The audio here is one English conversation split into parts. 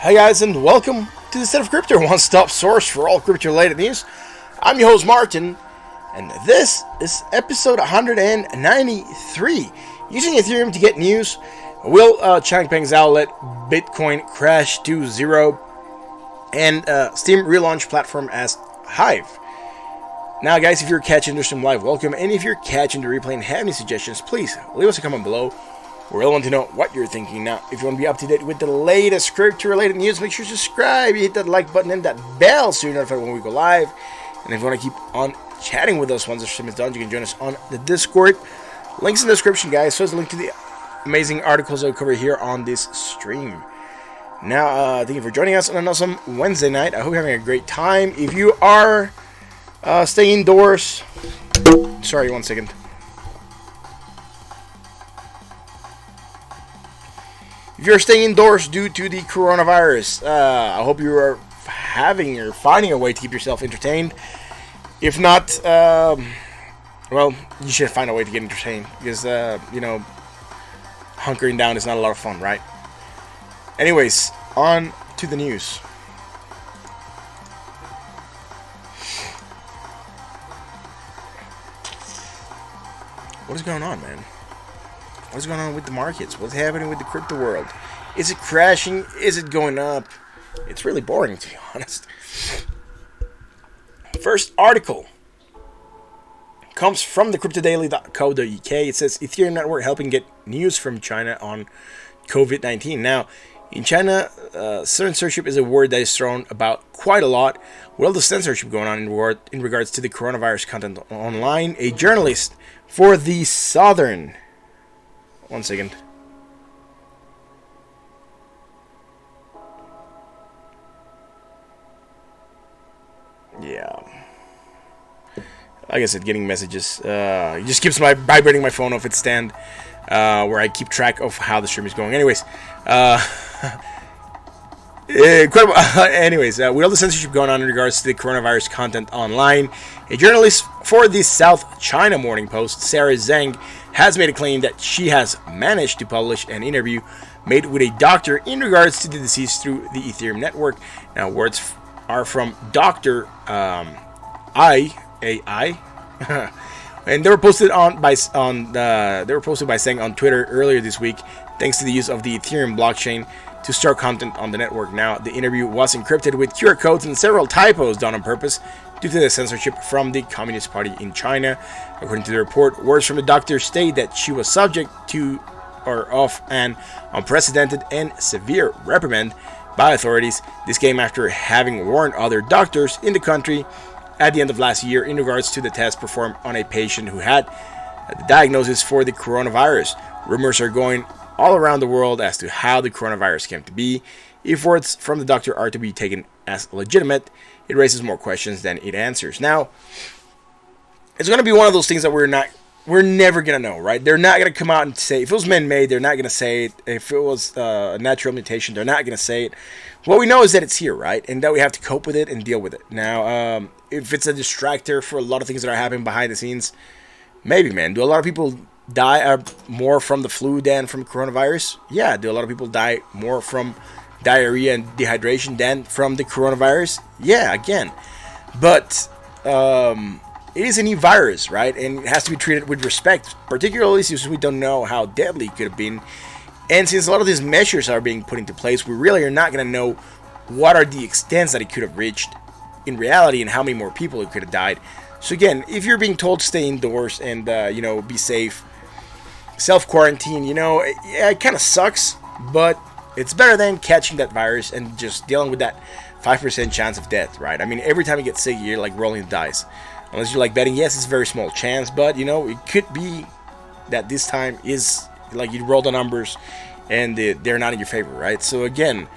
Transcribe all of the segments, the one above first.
Hi guys, and welcome to the Set of Crypto, one-stop source for all crypto-related news. I'm your host Martin, and this is episode 193. Using Ethereum to get news, will Changpeng's outlet Bitcoin crash to zero, and Steem Relaunched platform as Hive. Now guys, if you're catching this from live, welcome, and if you're catching the replay and have any suggestions, please leave us a comment below. We really want to know what you're thinking. Now, if you want to be up to date with the latest crypto-related news, make sure to subscribe, you hit that like button and that bell so you're notified when we go live. And if you want to keep on chatting with us once the stream is done, you can join us on the Discord. Links in the description, guys. So it's a link to the amazing articles I cover here on this stream. Now, thank you for joining us on an awesome Wednesday night. I hope you're having a great time. If you are staying indoors... Sorry, one second. If you're staying indoors due to the coronavirus, I hope you are finding a way to keep yourself entertained. If not, well, you should find a way to get entertained because, hunkering down is not a lot of fun, right? Anyways, on to the news. What is going on, man? What's going on with the markets? What's happening with the crypto world? Is it crashing? Is it going up? It's really boring, to be honest. First article comes from the cryptodaily.co.uk. It says Ethereum network helping get news from China on COVID-19. Now, in China, censorship is a word that is thrown about quite a lot. With all the censorship going on in regards to the coronavirus content online, a journalist for the Southern... One second. Yeah. Like I said, getting messages. It just keeps vibrating my phone off its stand, where I keep track of how the stream is going. Anyways, incredible. With all the censorship going on in regards to the coronavirus content online, a journalist for the South China Morning Post, Sarah Zhang, has made a claim that she has managed to publish an interview made with a doctor in regards to the disease through the Ethereum network. Now, words are from Dr. AI, and they were posted by Zhang on Twitter earlier this week, thanks to the use of the Ethereum blockchain to store content on the network. Now, the interview was encrypted with QR codes and several typos done on purpose due to the censorship from the Communist Party in China. According to the report, words from the doctor state that she was subject to or of an unprecedented and severe reprimand by authorities. This came after having warned other doctors in the country at the end of last year in regards to the test performed on a patient who had the diagnosis for the coronavirus. Rumors are going all around the world as to how the coronavirus came to be. If words from the doctor are to be taken as legitimate, it raises more questions than it answers. Now, it's going to be one of those things that we're never going to know, right? They're not going to come out and say, if it was man-made, they're not going to say it. If it was a natural mutation, they're not going to say it. What we know is that it's here, right? And that we have to cope with it and deal with it. Now, if it's a distractor for a lot of things that are happening behind the scenes, maybe, man. Do a lot of people die more from the flu than from coronavirus? Yeah. Do a lot of people die more from diarrhea and dehydration than from the coronavirus? Yeah, again. But it is a new virus, right? And it has to be treated with respect, particularly since we don't know how deadly it could have been. And since a lot of these measures are being put into place, we really are not going to know what are the extents that it could have reached in reality and how many more people it could have died. So again, if you're being told to stay indoors and, be safe, self-quarantine, it kind of sucks, but it's better than catching that virus and just dealing with that 5% chance of death, right? I mean, every time you get sick, you're like rolling the dice. Unless you're like betting, yes, it's a very small chance, but, it could be that this time is like you roll the numbers and they're not in your favor, right? So again,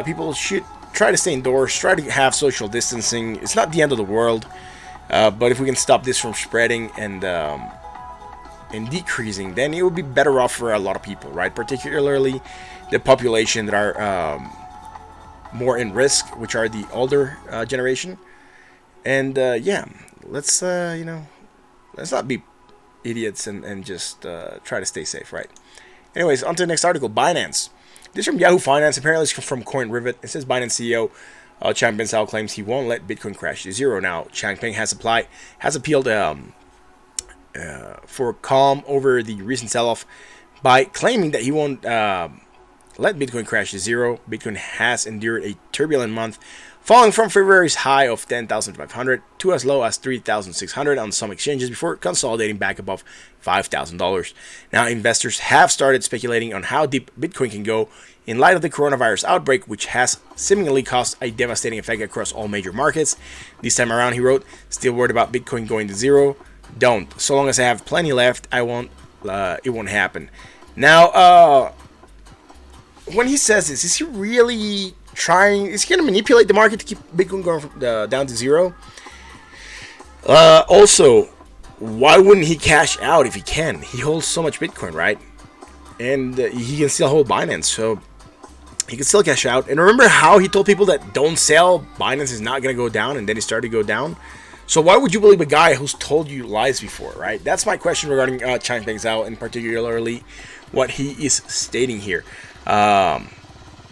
people should try to stay indoors, try to have social distancing. It's not the end of the world, but if we can stop this from spreading and decreasing, then it would be better off for a lot of people, right? Particularly the population that are more in risk, which are the older generation. And let's not be idiots and just try to stay safe, right? Anyways, on to the next article. Binance This is from Yahoo Finance. Apparently, it's from CoinRivet. It says Binance CEO Changpeng Zhao claims he won't let Bitcoin crash to zero. Now, Changpeng has appealed for calm over the recent sell-off by claiming that he won't let Bitcoin crash to zero. Bitcoin has endured a turbulent month, falling from February's high of 10,500 to as low as 3,600 on some exchanges before consolidating back above $5,000. Now, investors have started speculating on how deep Bitcoin can go in light of the coronavirus outbreak, which has seemingly caused a devastating effect across all major markets. This time around, he wrote, "Still worried about Bitcoin going to zero? Don't. So long as I have plenty left, it won't happen." Now, when he says this, is he really trying? Is he going to manipulate the market to keep Bitcoin going down to zero? Also, why wouldn't he cash out if he can? He holds so much Bitcoin, right? And he can still hold Binance, so he can still cash out. And remember how he told people that don't sell, Binance is not going to go down, and then it started to go down? So why would you believe a guy who's told you lies before, right? That's my question regarding Changpeng Zhao, and particularly what he is stating here.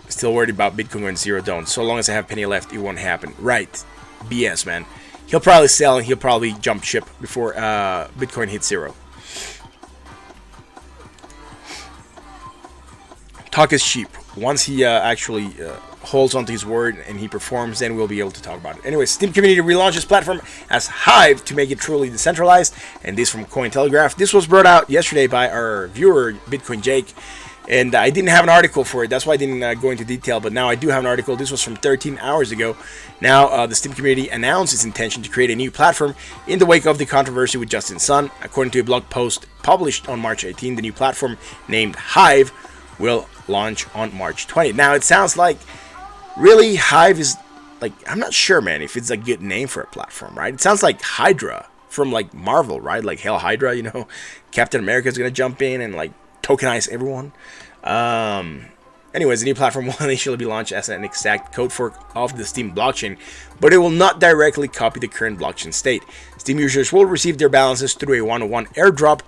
Still worried about Bitcoin going zero? Don't. So long as I have penny left, it won't happen. Right. BS, man. He'll probably sell and he'll probably jump ship before Bitcoin hits zero. Talk is cheap. Once he actually holds onto his word and he performs, then we'll be able to talk about it. Anyway, Steem community relaunched its platform as Hive to make it truly decentralized. And this from Cointelegraph. This was brought out yesterday by our viewer, Bitcoin Jake. And I didn't have an article for it. That's why I didn't go into detail. But now I do have an article. This was from 13 hours ago. Now, the Steem community announced its intention to create a new platform in the wake of the controversy with Justin Sun. According to a blog post published on March 18, the new platform named Hive will launch on March 20th. Now, it sounds like really Hive is like, I'm not sure, man, if it's a good name for a platform, right? It sounds like Hydra from like Marvel, right? Like Hell Hydra, you know, Captain America is going to jump in and like tokenize everyone. Anyways, the new platform will initially be launched as an exact code fork of the Steem blockchain, but it will not directly copy the current blockchain state. Steem users will receive their balances through a one-on-one airdrop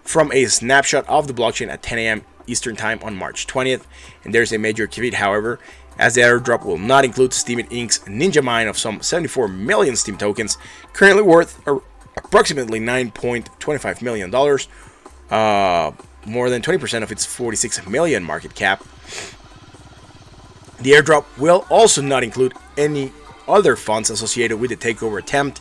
from a snapshot of the blockchain at 10 a.m. Eastern Time on March 20th. And there's a major caveat, however, as the airdrop will not include Steem Inc.'s ninja mine of some 74 million Steem tokens, currently worth approximately $9.25 million. More than 20% of its 46 million market cap. The airdrop will also not include any other funds associated with the takeover attempt.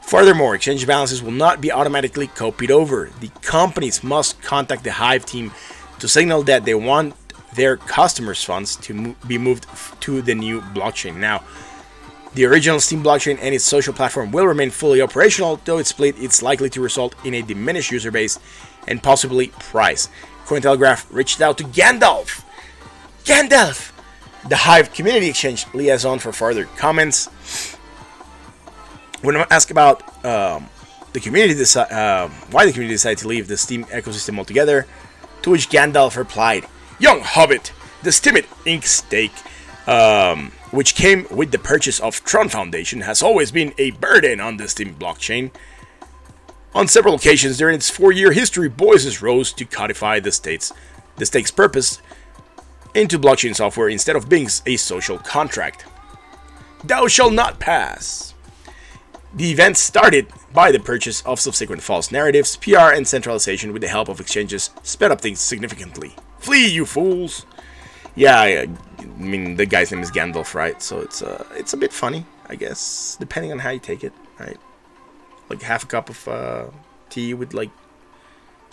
Furthermore, exchange balances will not be automatically copied over. The companies must contact the Hive team to signal that they want their customers' funds to be moved to the new blockchain. Now, the original Steem blockchain and its social platform will remain fully operational, though its split is likely to result in a diminished user base and possibly price. Cointelegraph reached out to Gandalf, the Hive community exchange liaison, for further comments. When asked about why the community decided to leave the Steem ecosystem altogether, to which Gandalf replied, "Young Hobbit, the Steem Inc. stake, which came with the purchase of Tron Foundation, has always been a burden on the Steem blockchain. On several occasions during its 4-year history, voices rose to codify the stake's purpose into blockchain software instead of being a social contract. Thou shalt not pass." The event started by the purchase of subsequent false narratives, PR, and centralization with the help of exchanges sped up things significantly. Flee, you fools! Yeah, I mean, the guy's name is Gandalf, right? So it's a bit funny, I guess, depending on how you take it, right? Like half a cup of tea with like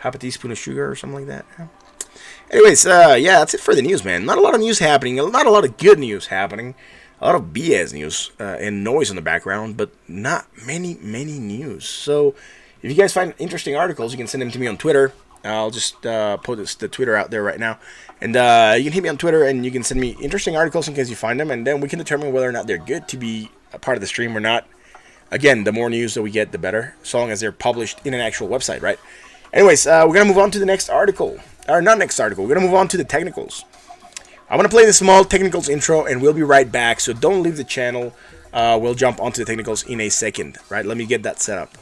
half a teaspoon of sugar or something like that. Yeah. Anyways, yeah, that's it for the news, man. Not a lot of news happening. Not a lot of good news happening. A lot of BS news and noise in the background, but not many news. So if you guys find interesting articles, you can send them to me on Twitter. I'll just put the Twitter out there right now. And you can hit me on Twitter and you can send me interesting articles in case you find them. And then we can determine whether or not they're good to be a part of the stream or not. Again, the more news that we get, the better, so long as they're published in an actual website, right? Anyways, we're going to move on to the next article. Or not next article, we're going to move on to the technicals. I'm going to play the small technicals intro, and we'll be right back, so don't leave the channel. We'll jump onto the technicals in a second, right? Let me get that set up.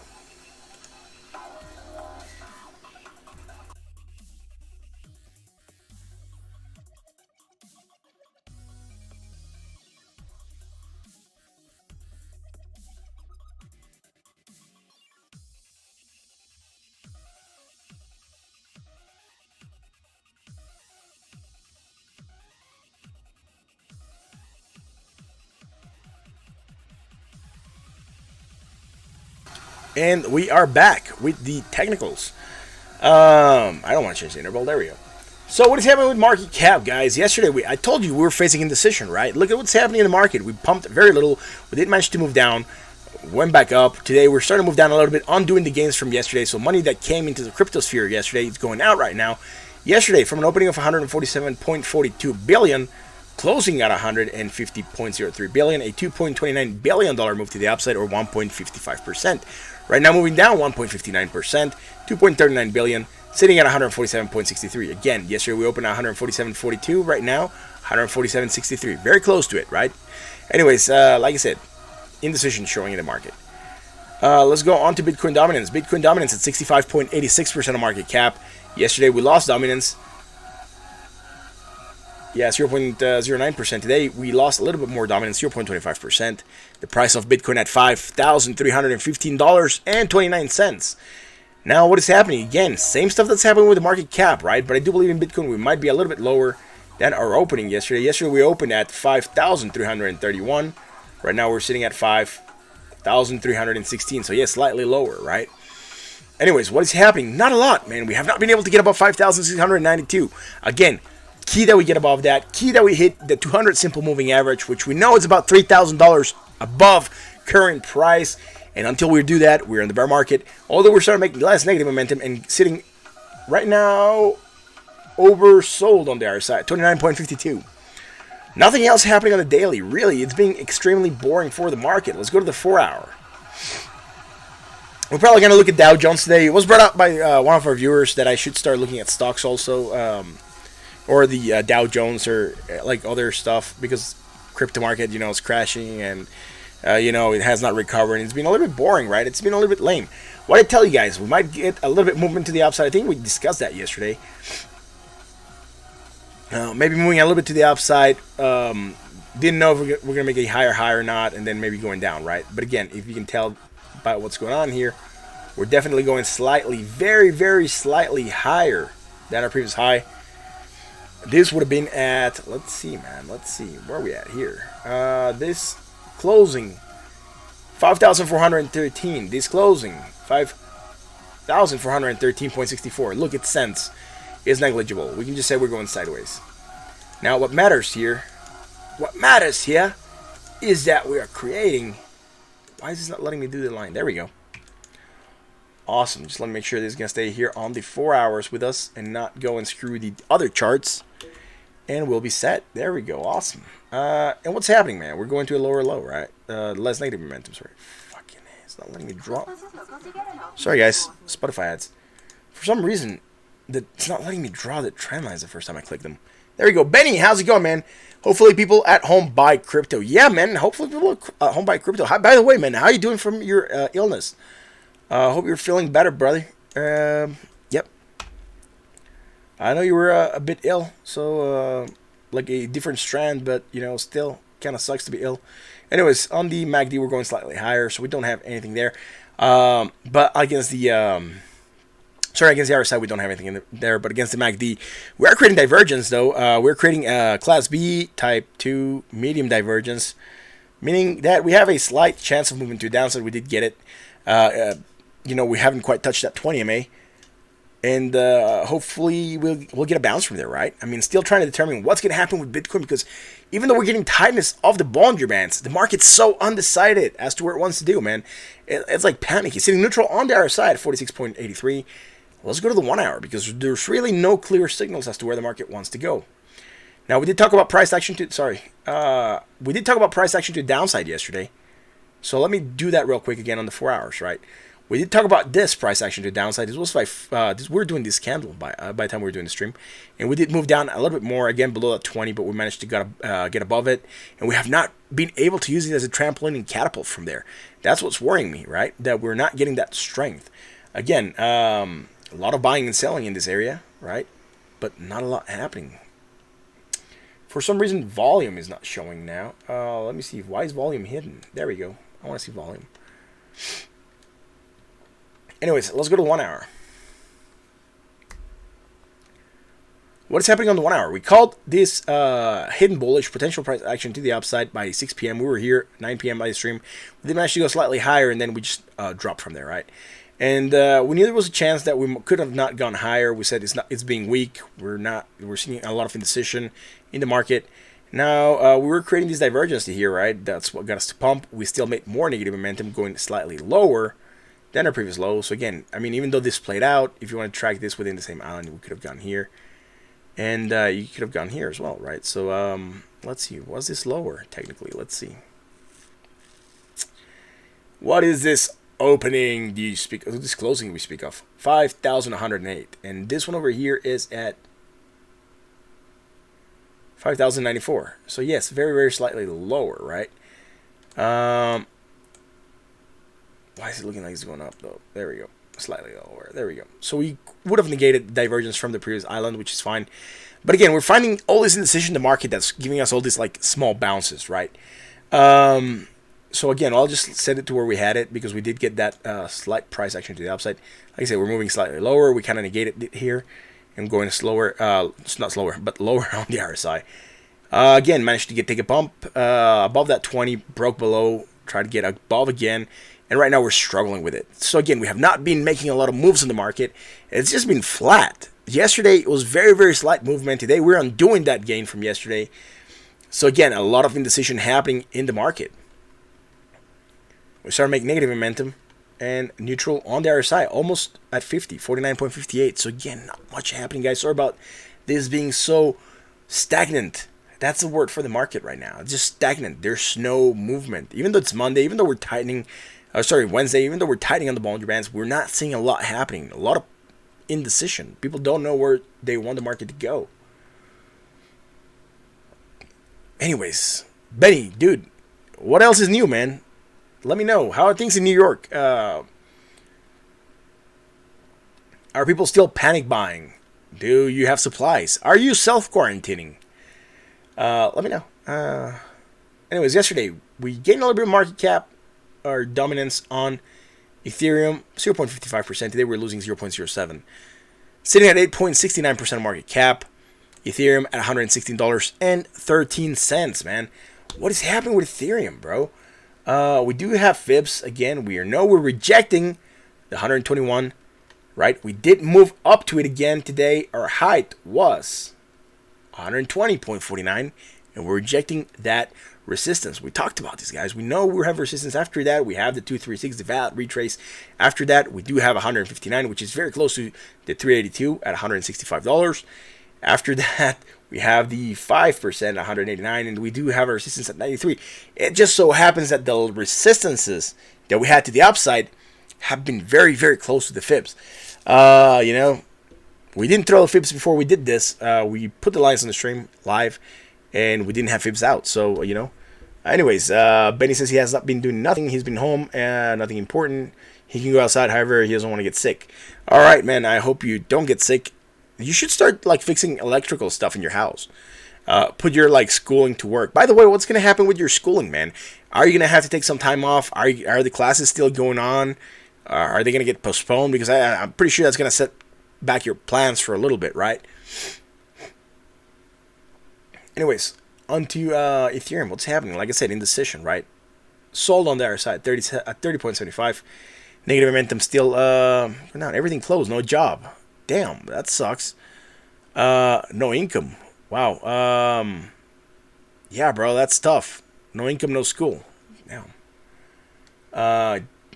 And we are back with the technicals. I don't want to change the interval. There we go. So what is happening with market cap, guys? Yesterday, I told you we were facing indecision, right? Look at what's happening in the market. We pumped very little. We didn't manage to move down. Went back up. Today, we're starting to move down a little bit, undoing the gains from yesterday. So money that came into the crypto sphere yesterday is going out right now. Yesterday, from an opening of 147.42 billion, closing at 150.03 billion, a $2.29 billion move to the upside, or 1.55%. Right now, moving down 1.59%, 2.39 billion, sitting at 147.63. Again, yesterday we opened at 147.42. Right now, 147.63. Very close to it, right? Anyways, like I said, indecision showing in the market. Let's go on to Bitcoin dominance. Bitcoin dominance at 65.86% of market cap. Yesterday we lost dominance. Yeah, 0.09%. Today we lost a little bit more dominance, 0.25%. The price of Bitcoin at $5,315.29. Now, what is happening? Again, same stuff that's happening with the market cap, right? But I do believe in Bitcoin we might be a little bit lower than our opening yesterday. Yesterday we opened at 5,331. Right now we're sitting at 5,316. So, yeah, slightly lower, right? Anyways, what is happening? Not a lot, man. We have not been able to get above 5,692. Again, key that we get above that. Key that we hit the 200 simple moving average, which we know is about $3,000 above current price. And until we do that, we're in the bear market. Although we're starting to make less negative momentum and sitting right now oversold on the other side, 29.52. Nothing else happening on the daily. Really, it's being extremely boring for the market. Let's go to the 4-hour. We're probably going to look at Dow Jones today. It was brought up by one of our viewers that I should start looking at stocks also, or the Dow Jones, or like other stuff, because crypto market, is crashing, and it has not recovered. It's been a little bit boring, right? It's been a little bit lame. What I tell you guys, we might get a little bit movement to the upside. I think we discussed that yesterday. Maybe moving a little bit to the upside. Didn't know if we're going to make a higher high or not, and then maybe going down, right? But again, if you can tell by what's going on here, we're definitely going slightly, very, very slightly higher than our previous high. This would have been at, let's see, where are we at here? This closing, 5,413. This closing, 5,413.64. Look, its cents is negligible. We can just say we're going sideways. Now, what matters here is that we are creating. Why is this not letting me do the line? There we go. Awesome. Just let me make sure this is going to stay here on the 4 hours with us and not go and screw the other charts. And we'll be set. There we go. Awesome. And what's happening, man? We're going to a lower low, right? Less negative momentum. Sorry. Fucking hell. It's not letting me draw. Sorry, guys. Spotify ads. For some reason, it's not letting me draw the trend lines the first time I click them. There we go. Benny, how's it going, man? Hopefully people at home buy crypto. Yeah, man. Hopefully people at home buy crypto. By the way, man, how are you doing from your illness? Hope you're feeling better, brother. Yep. I know you were a bit ill, so like a different strand, but still kind of sucks to be ill. Anyways, on the MACD, we're going slightly higher, so we don't have anything there. But against the against the other side, we don't have anything in there. But against the MACD, we are creating divergence, though. We're creating Class B Type 2 medium divergence, meaning that we have a slight chance of moving to the downside. We did get it. We haven't quite touched that 20 MA. And hopefully we'll get a bounce from there, right? I mean, still trying to determine what's going to happen with Bitcoin, because even though we're getting tightness of the Bollinger Bands, the market's so undecided as to where it wants to do, man. It's like panicky. Sitting neutral on the other side, 46.83. Let's go to the 1 hour, because there's really no clear signals as to where the market wants to go. Now, we did talk about price action to the downside yesterday. So let me do that real quick again on the 4 hours, right? We did talk about this price action to the downside. This was we were doing this candle by the time we were doing the stream, and we did move down a little bit more, again below that 20, but we managed to get above it, and we have not been able to use it as a trampoline and catapult from there. That's what's worrying me, right? That we're not getting that strength. Again, a lot of buying and selling in this area, right? But not a lot happening. For some reason, volume is not showing now. Let me see. Why is volume hidden? There we go. I want to see volume. Anyways, let's go to the 1 hour. What is happening on the 1 hour? We called this hidden bullish potential price action to the upside by 6 p.m. We were here 9 p.m. by the stream. We did manage to go slightly higher, and then we just dropped from there, right? And we knew there was a chance that we could have not gone higher. We said it's being weak. We're seeing a lot of indecision in the market. Now we were creating this divergence here, right? That's what got us to pump. We still made more negative momentum, going slightly lower than our previous low. So again, I mean, even though this played out, if you want to track this within the same island, we could have gone here. And you could have gone here as well, right? So let's see. Was this lower, technically? Let's see. What is this opening do you speak of? This closing we speak of? 5,108. And this one over here is at 5,094. So yes, very, very slightly lower, right? Why is it looking like it's going up, though? There we go. Slightly lower. There we go. So we would have negated divergence from the previous island, which is fine. But again, we're finding all this indecision in the market that's giving us all these like small bounces, right? So again, I'll just set it to where we had it because we did get that slight price action to the upside. Like I said, we're moving slightly lower. We kind of negated it here and going slower. It's not slower, but lower on the RSI. Again, managed to take a bump above that 20, broke below, tried to get above again. And right now we're struggling with it. So again, we have not been making a lot of moves in the market. It's just been flat. Yesterday, it was very, very slight movement. Today, we're undoing that gain from yesterday. So again, a lot of indecision happening in the market. We started making negative momentum and neutral on the RSI, almost at 50, 49.58. So again, not much happening, guys. Sorry about this being so stagnant. That's the word for the market right now. It's just stagnant. There's no movement. Even though it's Monday, even though we're tightening... Wednesday, even though we're tightening on the Bollinger Bands, we're not seeing a lot happening. A lot of indecision. People don't know where they want the market to go. Anyways, Benny, dude, what else is new, man? Let me know. How are things in New York? Are people still panic buying? Do you have supplies? Are you self-quarantining? Let me know. Anyways, yesterday, we gained a little bit of market cap. Our dominance on Ethereum, 0.55%. Today we're losing 0.07. Sitting at 8.69% market cap. Ethereum at $116.13, man. What is happening with Ethereum, bro? We do have fibs. Again, we're rejecting the 121, right? We did move up to it again today. Our height was 120.49, and we're rejecting that resistance. We talked about this, guys. We know we have resistance after that. We have the 236, the VAT retrace. After that, we do have 159, which is very close to the 382 at $165. After that, we have the 5% at 189, and we do have a resistance at 93. It just so happens that the resistances that we had to the upside have been very, very close to the fibs. You know, we didn't throw the fibs before we did this. We put the lines on the stream live, and we didn't have fibs out. So, you know, anyways, Benny says he has not been doing nothing. He's been home, nothing important. He can go outside. However, he doesn't want to get sick. All right, man, I hope you don't get sick. You should start, like, fixing electrical stuff in your house. Put your, like, schooling to work. By the way, what's going to happen with your schooling, man? Are you going to have to take some time off? Are the classes still going on? Are they going to get postponed? Because I'm pretty sure that's going to set back your plans for a little bit, right? Anyways, onto Ethereum. What's happening? Like I said, indecision, right? Sold on the other side, 30.75. Negative momentum still. Not everything closed. No job. Damn, that sucks. No income. Wow. Yeah, bro, that's tough. No income, no school. Damn.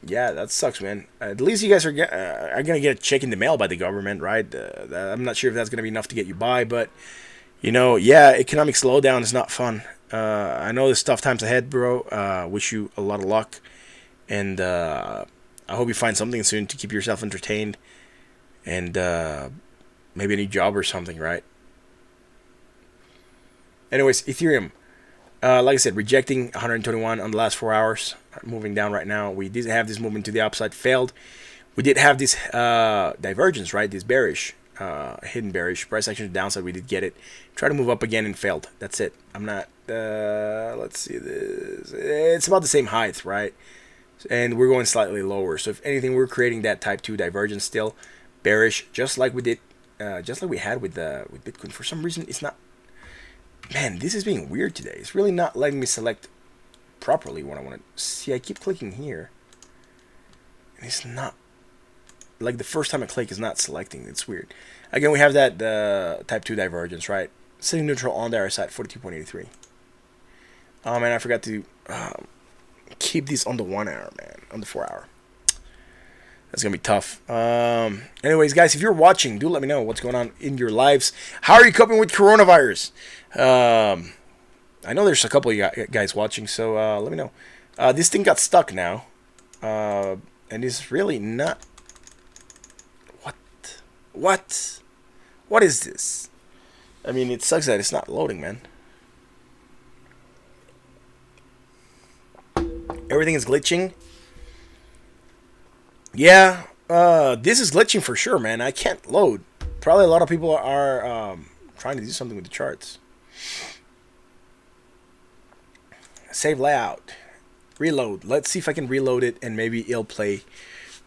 Yeah, that sucks, man. At least you guys are gonna get a check in the mail by the government, right? I'm not sure if that's gonna be enough to get you by, but you know, yeah, economic slowdown is not fun. I know there's tough times ahead, bro. Wish you a lot of luck, and I hope you find something soon to keep yourself entertained, and maybe a new job or something, right? Anyways, Ethereum, like I said, rejecting 121 on the last 4 hours, moving down right now. We did have this movement to the upside, failed. We did have this divergence, right? This bearish, hidden bearish price action to the downside. We did get it. Try to move up again and failed. That's it. I'm not. Let's see this. It's about the same height, right? And we're going slightly lower. So if anything, we're creating that type 2 divergence still, bearish, just like we did just like we had with Bitcoin. For some reason, it's not. Man, this is being weird today. It's really not letting me select properly what I want to see. I keep clicking here, and it's not. Like the first time I click, is not selecting. It's weird. Again, we have that type 2 divergence, right? Sitting neutral on the RSI at 42.83. Oh man, I forgot to keep these on the 1 hour, man. On the 4 hour. That's gonna be tough. Anyways, guys, if you're watching, do let me know what's going on in your lives. How are you coping with coronavirus? I know there's a couple of you guys watching, so let me know. This thing got stuck now, and it's really not. What is this? I mean, it sucks that it's not loading, man. Everything is glitching. Yeah, this is glitching for sure, man. I can't load. Probably a lot of people are trying to do something with the charts. Save layout. Reload. Let's see if I can reload it and maybe it'll play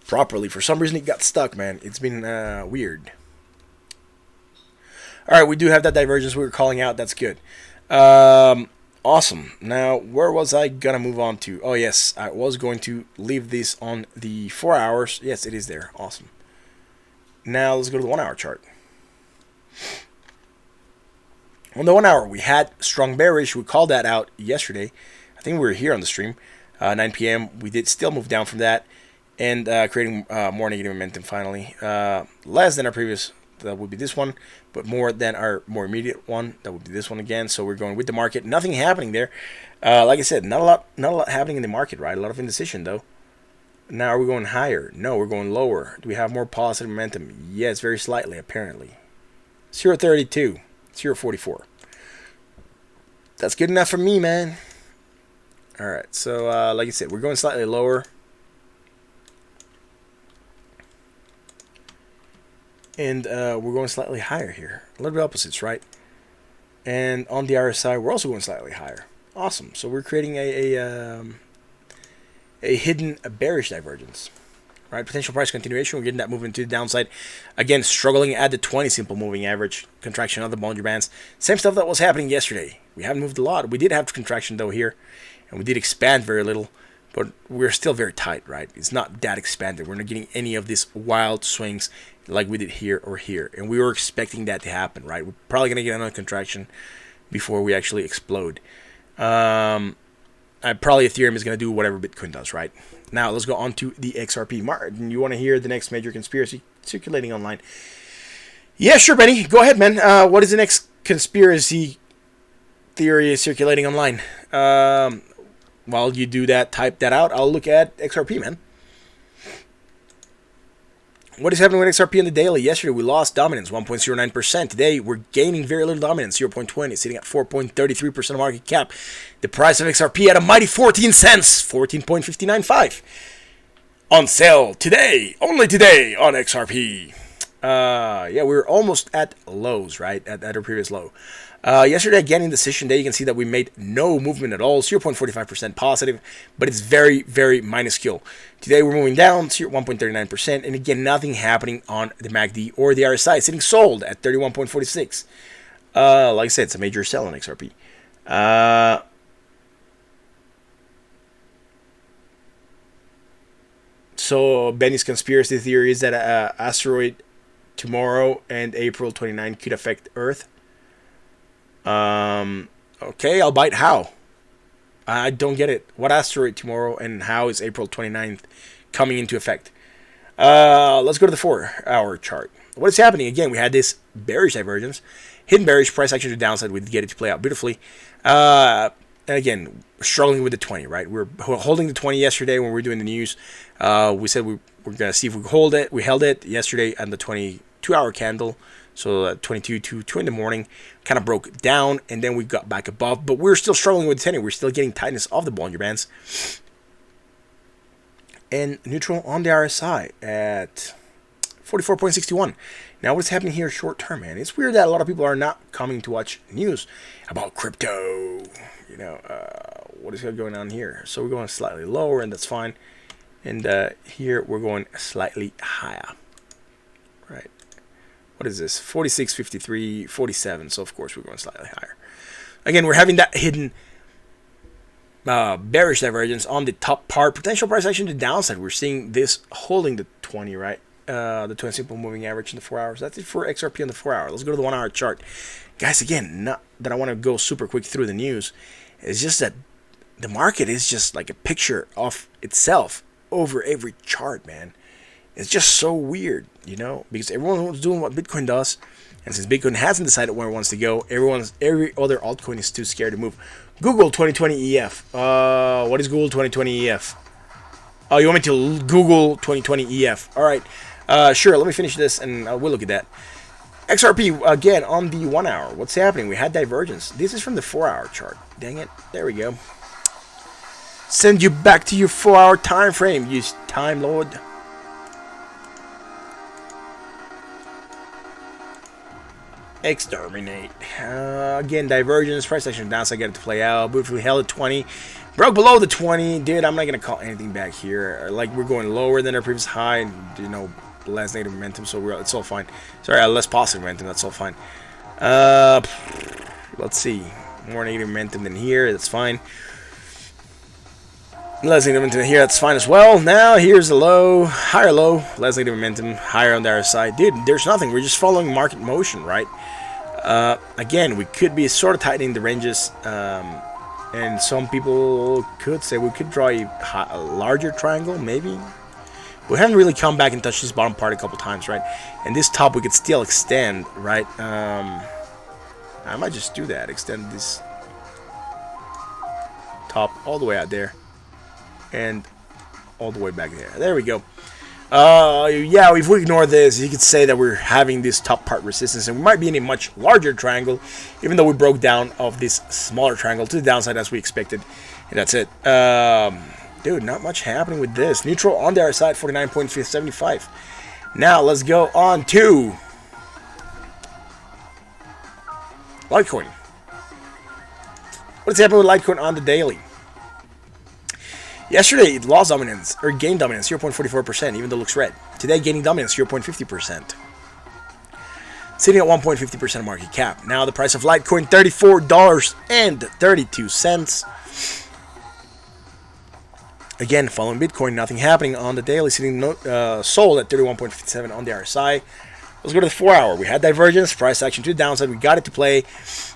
properly. For some reason it got stuck, man. It's been weird. Alright, we do have that divergence we were calling out. That's good. Awesome. Now, where was I gonna move on to? Oh, yes. I was going to leave this on the 4 hours. Yes, it is there. Awesome. Now, let's go to the 1 hour chart. On the 1 hour, we had strong bearish. We called that out yesterday. I think we were here on the stream. 9 p.m. We did still move down from that. And creating more negative momentum finally. Less than our previous, that would be this one, but more than our more immediate one, that would be this one again. So we're going with the market. Nothing happening there. Like I said, not a lot happening in the market, right? A lot of indecision though. Now are we going higher? No, we're going lower. Do we have more positive momentum? Yes, very slightly apparently. 0.32, 0.44. That's good enough for me, man. All right, so like I said, we're going slightly lower. And we're going slightly higher here. A little bit opposites, right? And on the RSI, we're also going slightly higher. Awesome. So we're creating a hidden bearish divergence, right? Potential price continuation. We're getting that movement to the downside. Again, struggling at the 20 simple moving average. Contraction of the boundary bands. Same stuff that was happening yesterday. We haven't moved a lot. We did have contraction though here, and we did expand very little. But we're still very tight, right? It's not that expanded. We're not getting any of these wild swings like we did here or here. And we were expecting that to happen, right? We're probably going to get another contraction before we actually explode. Probably Ethereum is going to do whatever Bitcoin does, right? Now, let's go on to the XRP. Martin, you want to hear the next major conspiracy circulating online? Yeah, sure, Benny. Go ahead, man. What is the next conspiracy theory circulating online? While you do that, type that out. I'll look at XRP, man. What is happening with XRP in the daily? Yesterday, we lost dominance, 1.09%. Today, we're gaining very little dominance, 0.20, sitting at 4.33% of market cap. The price of XRP at a mighty 14 cents, 14.595. On sale today, only today on XRP. Yeah, we were almost at lows, right? At our previous low. Yesterday, again, in the session day, you can see that we made no movement at all, 0.45% positive, but it's very, very minuscule. Today, we're moving down, 1.39%, and again, nothing happening on the MACD or the RSI, sitting sold at 31.46. Like I said, it's a major sell on XRP. So, Benny's conspiracy theory is that asteroid tomorrow and April 29 could affect Earth. Okay, I'll bite. How? I don't get it. What asteroid tomorrow and how is April 29th coming into effect? Let's go to the 4 hour chart. What is happening? Again, we had this bearish divergence. Hidden bearish price action to the downside. We get it to play out beautifully. And again, struggling with the 20, right? We were holding the 20 yesterday when we were doing the news. We said we were going to see if we could hold it. We held it yesterday on the 22-hour candle. So 22 to 2 in the morning, kind of broke down, and then we got back above. But we're still struggling with the 10. We're still getting tightness of the Bollinger Bands. And neutral on the RSI at 44.61. Now, what's happening here short term, man? It's weird that a lot of people are not coming to watch news about crypto. You know, what is going on here? So we're going slightly lower, and that's fine. And here we're going slightly higher. Right. what is this? 46, 53, 47. So of course we're going slightly higher. Again, we're having that hidden bearish divergence on the top part. Potential price action to the downside. We're seeing this holding the 20, right? The 20 simple moving average in the 4 hours. That's it for XRP on the 4 hour. Let's go to the 1 hour chart. Guys, again, not that I want to go super quick through the news. It's just that the market is just like a picture of itself over every chart, man. It's just so weird, you know, because everyone's doing what Bitcoin does. And since Bitcoin hasn't decided where it wants to go, every other altcoin is too scared to move. Google 2020 EF. What is Google 2020 EF? Oh, you want me to Google 2020 EF? All right. Sure, let me finish this and we'll look at that. XRP, again, on the 1 hour. What's happening? We had divergence. This is from the 4 hour chart. Dang it. There we go. Send you back to your 4 hour time frame, you time lord. Exterminate. Again, divergence, price action downside, get it to play out. Beautifully held at 20. Broke below the 20. Dude, I'm not going to call anything back here. Like, we're going lower than our previous high. And, you know, less negative momentum, so it's all fine. Sorry, less positive momentum, that's all fine. Let's see. More negative momentum than here, that's fine. Less negative momentum here, that's fine as well. Now, here's the low. Higher low. Less negative momentum. Higher on the other side. Dude, there's nothing. We're just following market motion, right? Again, we could be sort of tightening the ranges, and some people could say we could draw a larger triangle, maybe. We haven't really come back and touched this bottom part a couple times, right? And this top we could still extend, right? I might just do that, extend this top all the way out there and all the way back there. There we go. Yeah, if we ignore this, you could say that we're having this top part resistance, and we might be in a much larger triangle, even though we broke down of this smaller triangle to the downside as we expected. And that's it. Dude, not much happening with this. Neutral on the other side, 49.75. Now, let's go on to Litecoin. What's happening with Litecoin on the daily? Yesterday, it lost dominance, or gained dominance, 0.44%, even though it looks red. Today, gaining dominance, 0.50%. Sitting at 1.50% market cap. Now, the price of Litecoin, $34.32. Again, following Bitcoin, nothing happening on the daily, sitting sold at 31.57 on the RSI. Let's go to the 4 hour. We had divergence, price action to the downside. We got it to play.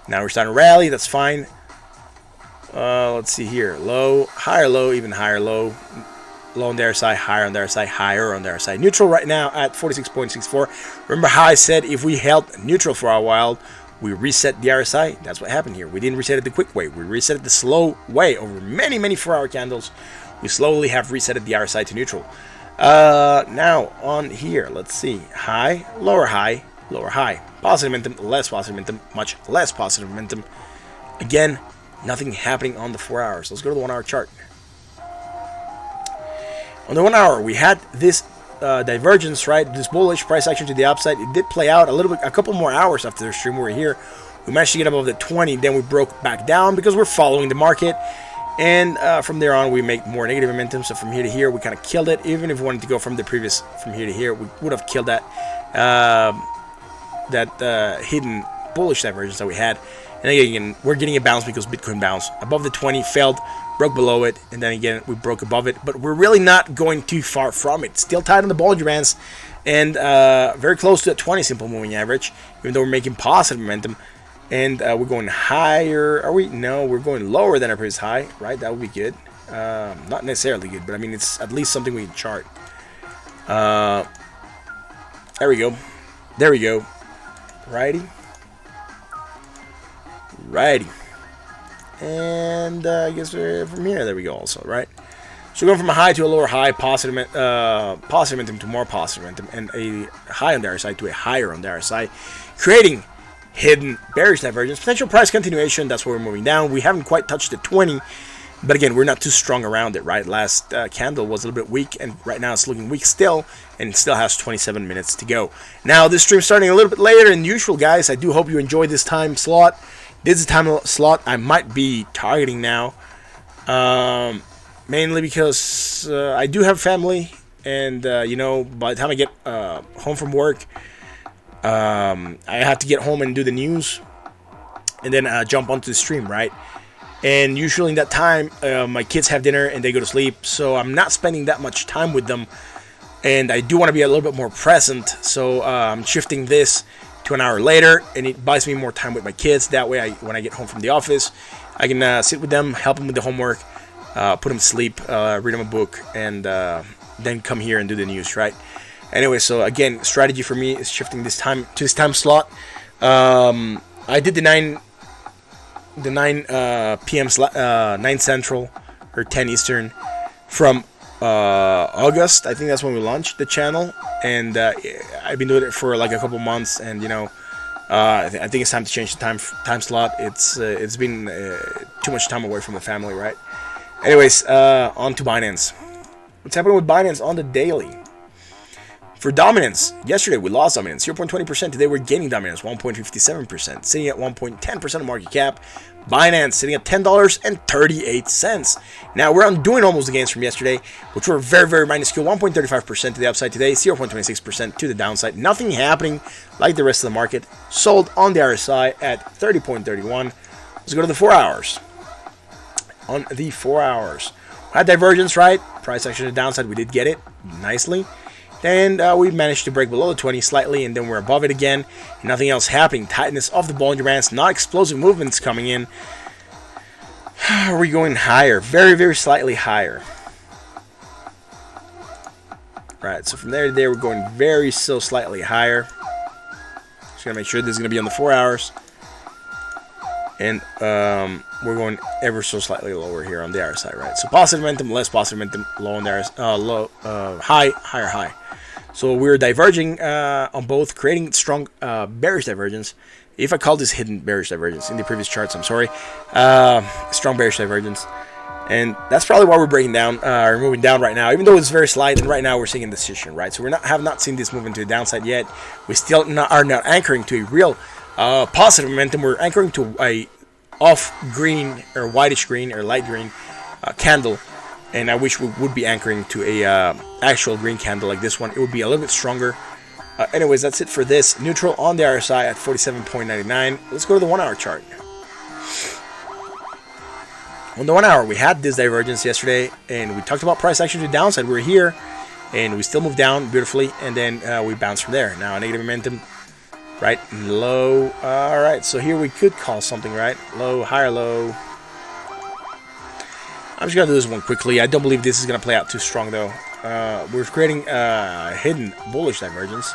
Now we're starting to rally. That's fine. Let's see here. Low, higher low, even higher low. Low on the RSI, higher on the RSI, higher on the RSI. Neutral right now at 46.64. Remember how I said if we held neutral for a while, we reset the RSI? That's what happened here. We didn't reset it the quick way. We reset it the slow way over many, many 4 hour candles. We slowly have resetted the RSI to neutral. Now, on here, let's see. High, lower high, lower high. Positive momentum, less positive momentum, much less positive momentum. Again, nothing happening on the 4 hours. Let's go to the 1 hour chart. On the 1 hour, we had this divergence, right? This bullish price action to the upside. It did play out a little bit, a couple more hours after the stream. We were here. We managed to get above the 20. Then we broke back down because we're following the market. And from there on, we make more negative momentum. So from here to here, we kind of killed it. Even if we wanted to go from the previous, from here to here, we would have killed that hidden bullish divergence that we had. And again, we're getting a bounce because Bitcoin bounced above the 20, failed, broke below it, and then again, we broke above it. But we're really not going too far from it. Still tight on the Bollinger Bands, and very close to a 20 simple moving average, even though we're making positive momentum. And we're going higher. Are we? No, we're going lower than our previous high, right? That would be good. Not necessarily good, but I mean, it's at least something we can chart. There we go. There we go. Righty. Righty. And I guess from here, there we go also, right? So we're going from a high to a lower high, positive momentum to more positive momentum, and a high on the RSI to a higher on the RSI, creating hidden bearish divergence, potential price continuation. That's where we're moving down. We haven't quite touched the 20, but again, we're not too strong around it, right? Last candle was a little bit weak, and right now it's looking weak still, and it still has 27 minutes to go. Now, this stream's starting a little bit later than usual, guys. I do hope you enjoyed this time slot. This is the time slot I might be targeting now, mainly because I do have family, and you know, by the time I get home from work, I have to get home and do the news, and then jump onto the stream, right? And usually in that time, my kids have dinner and they go to sleep, so I'm not spending that much time with them. And I do want to be a little bit more present, so I'm shifting this to an hour later, and it buys me more time with my kids. That way, when I get home from the office, I can sit with them, help them with the homework, put them to sleep, read them a book, and then come here and do the news, right? Anyway, so again, strategy for me is shifting this time to this time slot. I did the 9 p.m. 9 Central or 10 Eastern from August. I think that's when we launched the channel, and I've been doing it for like a couple months, and you know, I think it's time to change the time slot. It's been too much time away from the family, right? Anyways, on to Binance. What's happening with Binance on the daily? For dominance, yesterday we lost dominance 0.20%. Today we're gaining dominance 1.57%, sitting at 1.10% of market cap. Binance sitting at $10.38. Now we're undoing almost the gains from yesterday, which were very, very minuscule. 1.35% to the upside today, 0.26% to the downside. Nothing happening like the rest of the market. Sold on the RSI at 30.31. Let's go to the 4 hours. On the 4 hours, we had divergence, right? Price action to the downside, we did get it nicely. And we managed to break below the 20 slightly, and then we're above it again. Nothing else happening. Tightness of the Bollinger Bands, not explosive movements coming in. Are we going higher? Very, very slightly higher. Right, so from there to there, we're going very still slightly higher. Just going to make sure this is going to be on the 4 hours. And we're going ever so slightly lower here on the RSI, right? So positive momentum, less positive momentum, low on the RSI, high, higher, high. So we're diverging on both, creating strong bearish divergence. If I call this hidden bearish divergence in the previous charts, I'm sorry. Strong bearish divergence. And that's probably why we're breaking down, or moving down right now, even though it's very slight, and right now we're seeing indecision, right? So we have not seen this move into the downside yet. We still are not anchoring to a real positive momentum. We're anchoring to a off green or whitish green or light green candle, and I wish we would be anchoring to a actual green candle like this one. It would be a little bit stronger. Anyways, that's it for this. Neutral on the RSI at 47.99. Let's go to the 1 hour chart. On the 1 hour, we had this divergence yesterday, and we talked about price action to the downside. We're here, and we still moved down beautifully, and then we bounced from there. Now, negative momentum, right, low. All right, so here we could call something, right? Low, higher low. I'm just going to do this one quickly. I don't believe this is going to play out too strong, though. We're creating hidden bullish divergence,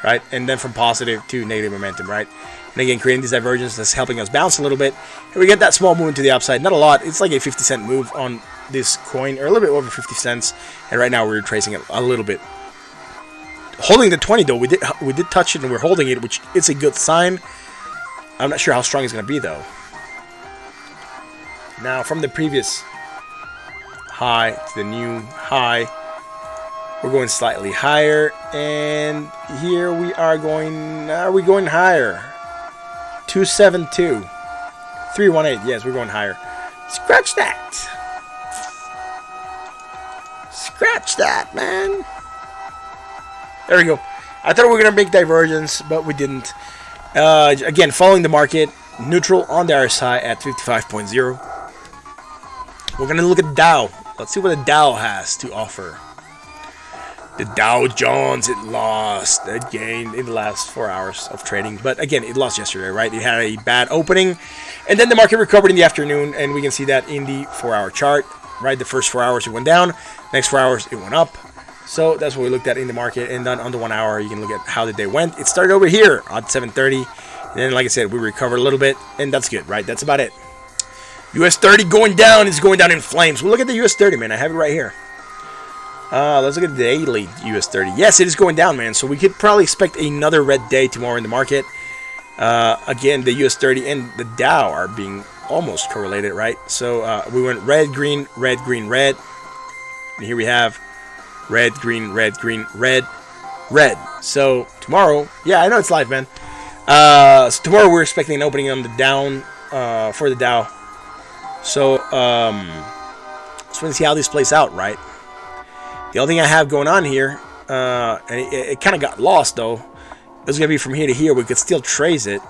right? And then from positive to negative momentum, right? And again, creating this divergence that's helping us bounce a little bit. And we get that small movement to the upside. Not a lot. It's like a 50-cent move on this coin, or a little bit over 50 cents. And right now we're retracing it a little bit. Holding the 20, though, we did touch it and we're holding it, which is a good sign. I'm not sure how strong it's going to be, though. Now, from the previous high to the new high, we're going slightly higher, and here we are going. Are we going higher? 272, 318. Yes, we're going higher. Scratch that. Scratch that, man. There we go. I thought we were going to make divergence, but we didn't. Again, following the market, neutral on the RSI at 55.0. We're going to look at the Dow. Let's see what the Dow has to offer. The Dow Jones, it lost again in the last 4 hours of trading. But again, it lost yesterday, right? It had a bad opening. And then the market recovered in the afternoon, and we can see that in the 4 hour chart, right? The first 4 hours it went down. Next 4 hours it went up. So that's what we looked at in the market. And then on the 1 hour, you can look at how the day went. It started over here at 7:30. And then, like I said, we recovered a little bit. And that's good, right? That's about it. US 30 going down. It's going down in flames. Well, look at the US 30, man. I have it right here. Let's look at the daily US 30. Yes, it is going down, man. So we could probably expect another red day tomorrow in the market. Again, the US 30 and the Dow are being almost correlated, right? So we went red, green, red, green, red. And here we have red, green, red, green, red, red. So tomorrow, yeah, I know it's live, man. So tomorrow we're expecting an opening on the down for the Dow. So just want to see how this plays out, right? The only thing I have going on here, and it kind of got lost though, it's gonna be from here to here. We could still trace it,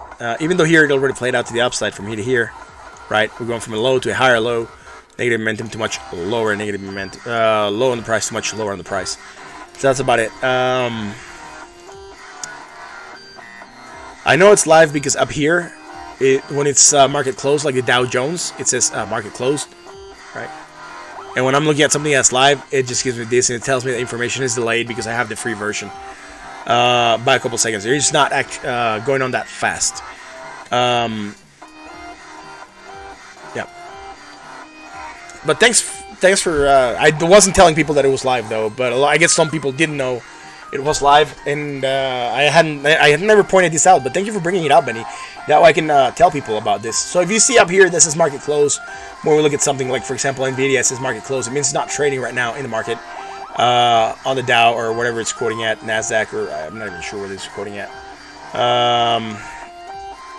even though here it already played out to the upside from here to here, right? We're going from a low to a higher low. Negative momentum to much lower negative momentum. Low on the price to much lower on the price. So that's about it. I know it's live because up here, when it's market closed, like the Dow Jones, it says market closed, right? And when I'm looking at something that's live, it just gives me this, and it tells me the information is delayed because I have the free version by a couple seconds. It's just not going on that fast. Yeah. But thanks for. I wasn't telling people that it was live though, but I guess some people didn't know it was live, and I had never pointed this out. But thank you for bringing it up, Benny. That way I can tell people about this. So if you see up here, this is market close. When we look at something like, for example, Nvidia, it says market close. It means it's not trading right now in the market on the Dow or whatever it's quoting at, Nasdaq, or I'm not even sure what it's quoting at.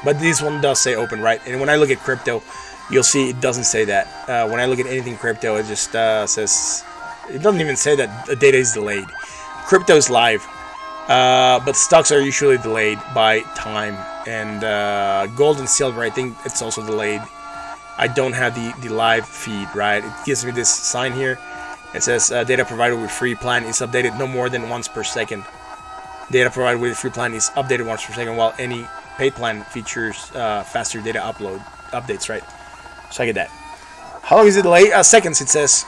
But this one does say open, right? And when I look at crypto, you'll see it doesn't say that. When I look at anything crypto, it just says, it doesn't even say that the data is delayed. Crypto is live, but stocks are usually delayed by time. And gold and silver, I think it's also delayed. I don't have the live feed, right? It gives me this sign here. It says data provided with free plan is updated no more than once per second. Data provided with free plan is updated once per second, while any paid plan features faster data updates, right? So I get that. How long is it delayed? Seconds, it says.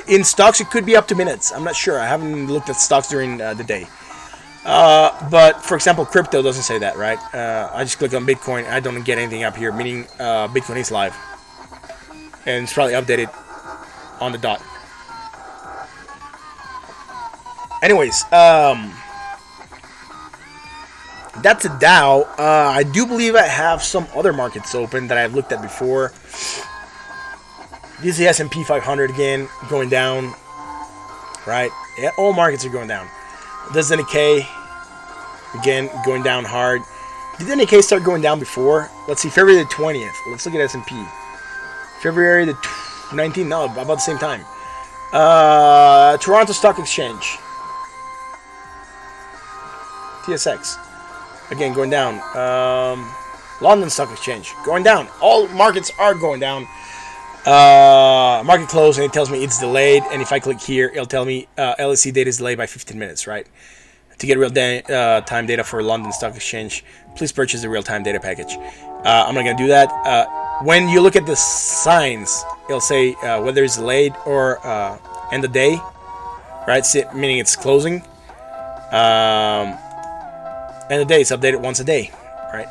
In stocks, it could be up to minutes. I'm not sure. I haven't looked at stocks during the day. But, for example, crypto doesn't say that, right? I just click on Bitcoin. I don't get anything up here, meaning Bitcoin is live. And it's probably updated on the dot. Anyways, that's a Dow. I do believe I have some other markets open that I've looked at before. This is the S&P 500 again, going down, right? Yeah, all markets are going down. This is the Nikkei, again, going down hard. Did the Nikkei start going down before? Let's see, February the 20th. Let's look at S&P. February the 19th, no, about the same time. Toronto Stock Exchange. TSX. Again, going down. London Stock Exchange, going down. All markets are going down. Market close, and it tells me it's delayed. And if I click here, it'll tell me LSE data is delayed by 15 minutes, right? To get real-time data for London Stock Exchange, please purchase the real-time data package. I'm not going to do that. When you look at the signs, it'll say whether it's delayed or end of day, right? Meaning it's closing. End of day, it's updated once a day, right?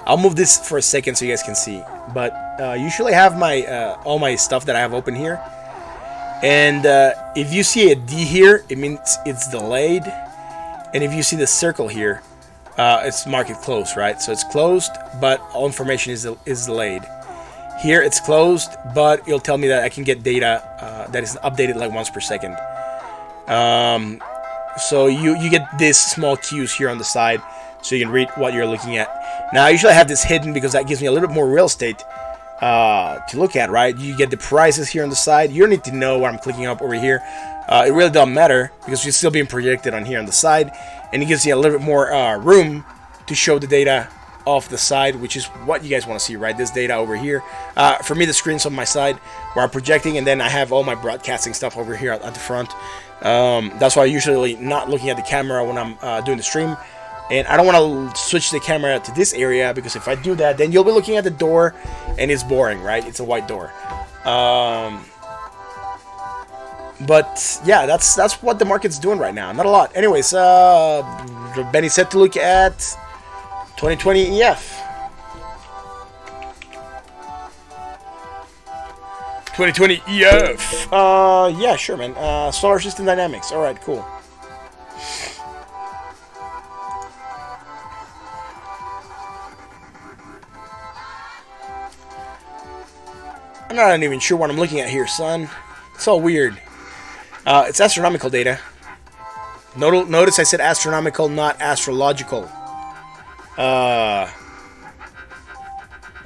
I'll move this for a second so you guys can see. But usually I have my all my stuff that I have open here. And if you see a D here, it means it's delayed. And if you see the circle here, it's market closed, right? So it's closed, but all information is delayed. Here it's closed, but it'll tell me that I can get data that is updated like once per second. So you get these small cues here on the side, so you can read what you're looking at. Now, I usually have this hidden because that gives me a little bit more real estate to look at, right? You get the prices here on the side. You don't need to know what I'm clicking up over here. It really doesn't matter because you're still being projected on here on the side, and it gives you a little bit more room to show the data off the side, which is what you guys want to see, right? This data over here. For me, the screen's on my side where I'm projecting, and then I have all my broadcasting stuff over here at the front. That's why I'm usually not looking at the camera when I'm doing the stream. And I don't want to switch the camera to this area because if I do that, then you'll be looking at the door and it's boring, right? It's a white door. But yeah, that's what the market's doing right now. Not a lot. Anyways, Benny said to look at 2020 EF. 2020 EF. Yeah, sure, man. Solar System Dynamics. All right, cool. I'm not even sure what I'm looking at here, son. It's all weird. It's astronomical data. Notice I said astronomical, not astrological.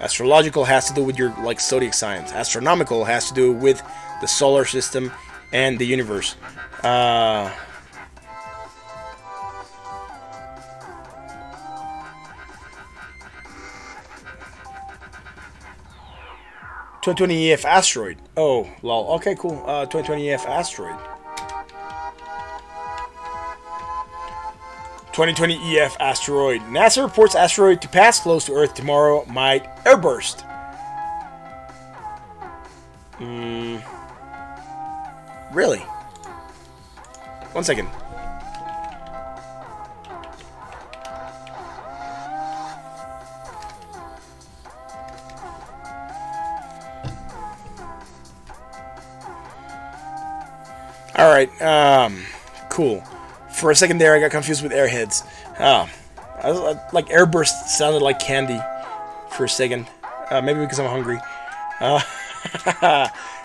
Astrological has to do with your zodiac signs. Astronomical has to do with the solar system and the universe. 2020 EF asteroid. Oh, lol. Okay, cool. 2020 EF asteroid. 2020 EF asteroid. NASA reports asteroid to pass close to Earth tomorrow might airburst. Really? 1 second. Alright, cool. For a second there, I got confused with airheads. Like airburst sounded like candy for a second. Maybe because I'm hungry.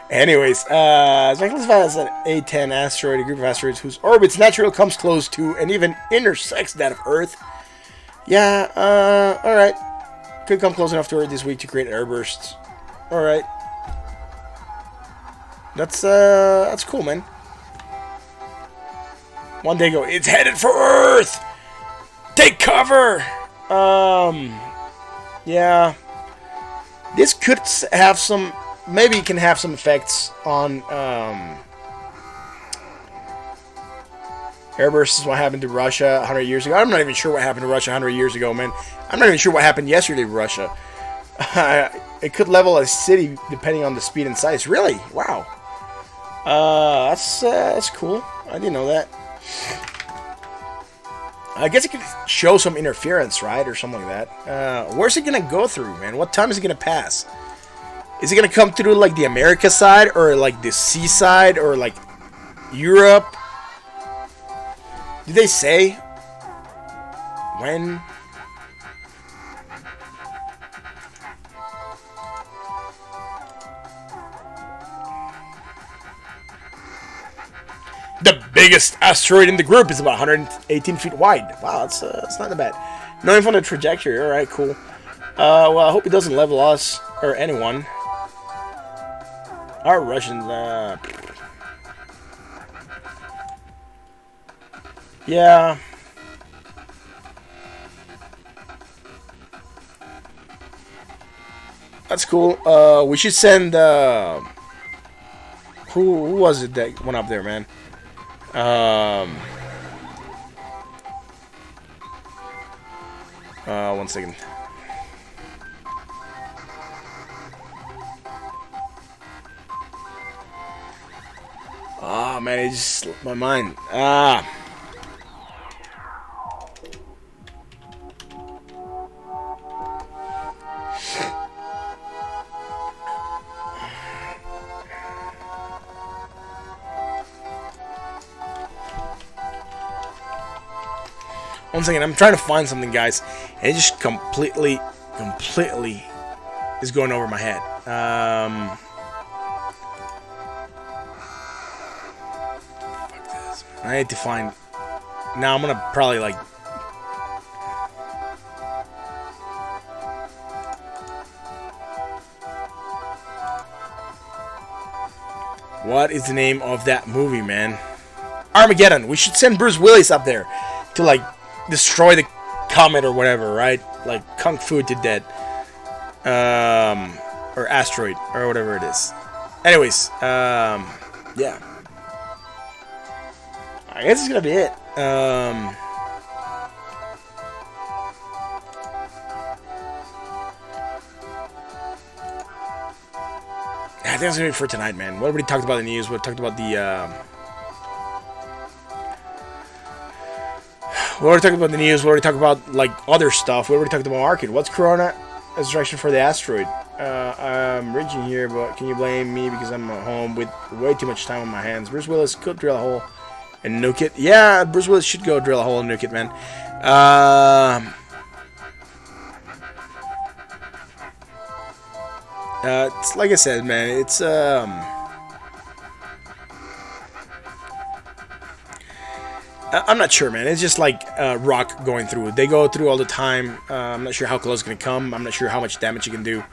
Anyways, it's classified as an A10 asteroid, a group of asteroids whose orbit's natural comes close to and even intersects that of Earth. Yeah, alright. Could come close enough to Earth this week to create airbursts. Alright. That's cool, man. One day ago, it's headed for Earth! Take cover! Yeah. This could have some... Maybe it can have some effects on, airbursts is what happened to Russia 100 years ago. I'm not even sure what happened to Russia 100 years ago, man. I'm not even sure what happened yesterday to Russia. It could level a city depending on the speed and size. Really? Wow. That's cool. I didn't know that. I guess it could show some interference, right? Or something like that. Where's it gonna go through, man? What time is it gonna pass? Is it gonna come through like the America side, or like the sea side, or like Europe? Did they say when? The biggest asteroid in the group is about 118 feet wide. Wow, that's not that bad. No info on the trajectory. All right, cool. Well, I hope it doesn't level us or anyone. Our Russians. Yeah. That's cool. We should send. Who was it that went up there, man? 1 second. Ah, man, it just slipped my mind. One second, I'm trying to find something, guys, and it just completely is going over my head. Fuck this, man. I need to find. Now I'm gonna probably like. What is the name of that movie, man? Armageddon. We should send Bruce Willis up there to like destroy the comet or whatever, right? Like kung fu to dead, or asteroid or whatever it is. Anyways, yeah. I guess it's gonna be it. I think that's gonna be it for tonight, man. We already talked about the news. We talked about the. We already talked about the news. We already talked about like other stuff. We already talked about market. What's Corona as direction for the asteroid? I'm reaching here, but can you blame me because I'm at home with way too much time on my hands? Bruce Willis could drill a hole and nuke it. Yeah, Bruce Willis should go drill a hole and nuke it, man. It's like I said, man. It's I'm not sure, man. It's just like rock going through. They go through all the time. I'm not sure how close it's gonna come. I'm not sure how much damage it can do.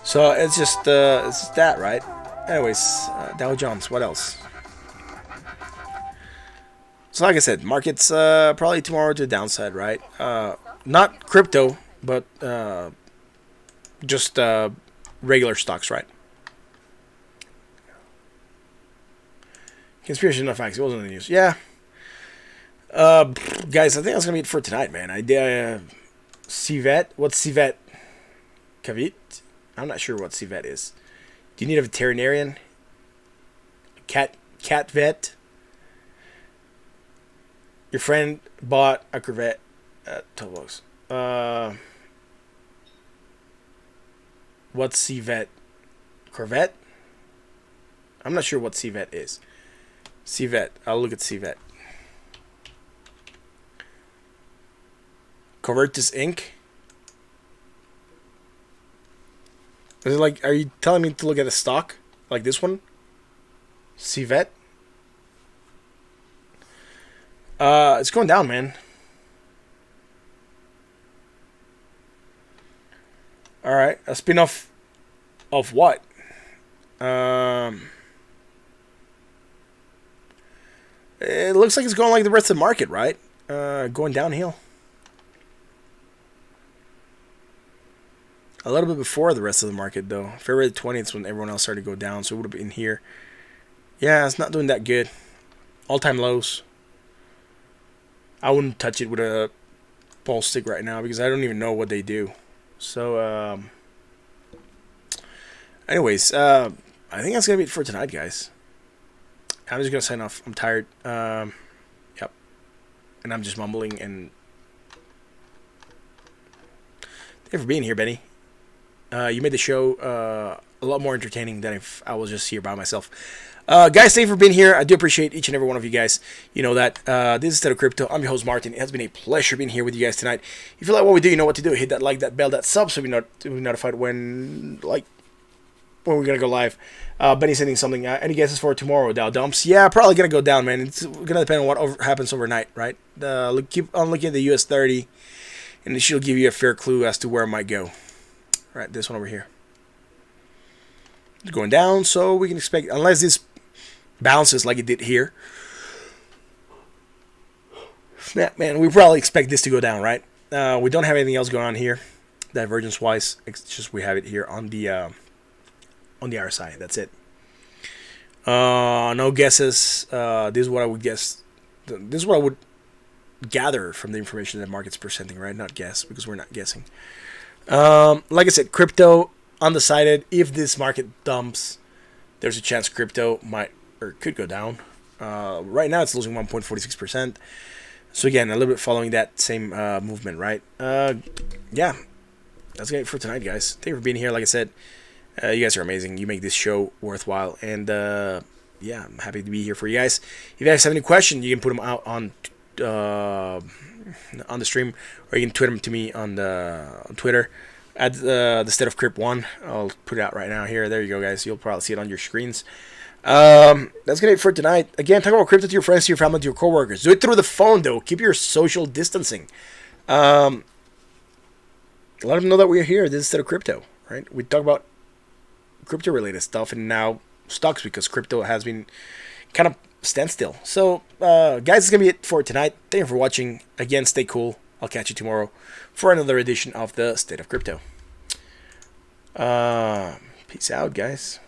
So it's just that, right? Anyways, Dow Jones. What else? So like I said, markets probably tomorrow to the downside, right? Not crypto, but just regular stocks, right? Conspiracy, not facts. It wasn't in the news. Yeah. Guys, I think that's gonna be it for tonight, man. Civet. What's Civet? Kavit? I'm not sure what Civet is. Do you need a veterinarian? Cat vet? Your friend bought a Corvette at $12. What's Civet? Corvette? I'm not sure what Civet is. Civet. I'll look at Civet. Covertus Inc. Is it like, are you telling me to look at a stock like this one? Civet? It's going down, man. Alright, a spin-off of what? It looks like it's going like the rest of the market, right? Going downhill. A little bit before the rest of the market, though. February 20th is when everyone else started to go down, so it would have been here. Yeah, it's not doing that good. All-time lows. I wouldn't touch it with a ball stick right now because I don't even know what they do. So, anyways, I think that's going to be it for tonight, guys. I'm just going to sign off. I'm tired. Yep. And I'm just mumbling. And thank you for being here, Benny. You made the show a lot more entertaining than if I was just here by myself. Guys, thank you for being here. I do appreciate each and every one of you guys. You know that. This is Instead of Crypto. I'm your host, Martin. It has been a pleasure being here with you guys tonight. If you like what we do, you know what to do. Hit that like, that bell, that sub, so you'll be notified when we're going to go live. Benny's sending something. Any guesses for tomorrow, Dow dumps? Yeah, probably going to go down, man. It's going to depend on what happens overnight, right? Keep on looking at the US 30, and it should give you a fair clue as to where it might go. Right, this one over here. It's going down, so we can expect, unless this bounces like it did here. Snap, man, we probably expect this to go down, right? We don't have anything else going on here, divergence-wise. It's just we have it here on the RSI. That's it. No guesses. This is what I would guess. This is what I would gather from the information that the market's presenting, right? Not guess, because we're not guessing. Like I said, crypto undecided. If this market dumps, there's a chance crypto might or could go down. Right now it's losing 1.46%. So again, a little bit following that same movement, right? Yeah, that's it for tonight, guys. Thank you for being here. Like I said, you guys are amazing. You make this show worthwhile, and yeah, I'm happy to be here for you guys. If you guys have any questions, you can put them out on the stream, or you can tweet them to me on Twitter at the State of Crypt 1. I'll put it out right now here. There you go, guys. You'll probably see it on your screens. That's gonna be it for tonight. Again, talk about crypto to your friends, to your family, to your coworkers. Do it through the phone, though. Keep your social distancing. Let them know that we're here. This is State of Crypto, right? We talk about crypto-related stuff, and now stocks, because crypto has been kind of standstill. So, guys, it's gonna be it for tonight. Thank you for watching. Again, stay cool. I'll catch you tomorrow for another edition of the State of Crypto. Peace out, guys.